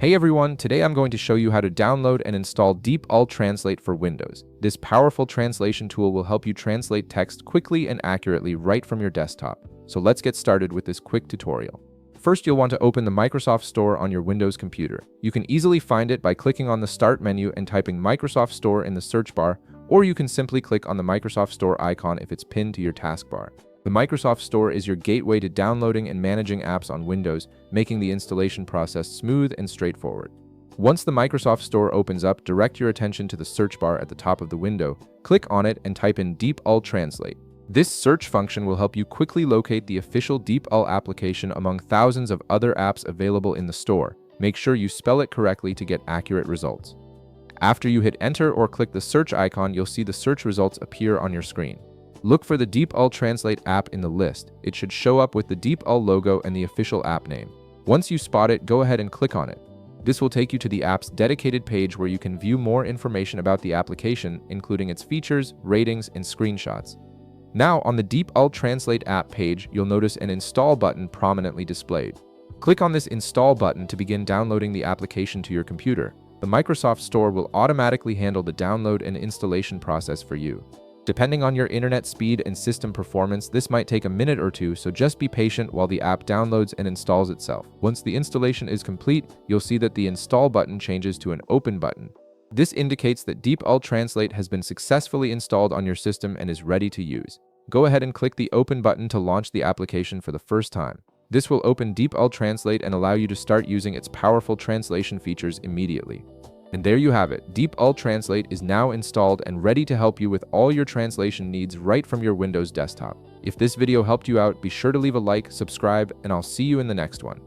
Hey everyone, today I'm going to show you how to download and install DeepL Translate for Windows. This powerful translation tool will help you translate text quickly and accurately right from your desktop. So let's get started with this quick tutorial. First, you'll want to open the Microsoft Store on your Windows computer. You can easily find it by clicking on the Start menu and typing Microsoft Store in the search bar, or you can simply click on the Microsoft Store icon if it's pinned to your taskbar. The Microsoft Store is your gateway to downloading and managing apps on Windows, making the installation process smooth and straightforward. Once the Microsoft Store opens up, direct your attention to the search bar at the top of the window, click on it and type in DeepL Translate. This search function will help you quickly locate the official DeepL application among thousands of other apps available in the store. Make sure you spell it correctly to get accurate results. After you hit enter or click the search icon, you'll see the search results appear on your screen. Look for the DeepL Translate app in the list. It should show up with the DeepL logo and the official app name. Once you spot it, go ahead and click on it. This will take you to the app's dedicated page where you can view more information about the application, including its features, ratings, and screenshots. Now, on the DeepL Translate app page, you'll notice an Install button prominently displayed. Click on this Install button to begin downloading the application to your computer. The Microsoft Store will automatically handle the download and installation process for you. Depending on your internet speed and system performance, this might take a minute or two, so just be patient while the app downloads and installs itself. Once the installation is complete, you'll see that the Install button changes to an Open button. This indicates that DeepL Translate has been successfully installed on your system and is ready to use. Go ahead and click the Open button to launch the application for the first time. This will open DeepL Translate and allow you to start using its powerful translation features immediately. And there you have it. DeepL Translate is now installed and ready to help you with all your translation needs right from your Windows desktop. If this video helped you out, be sure to leave a like, subscribe, and I'll see you in the next one.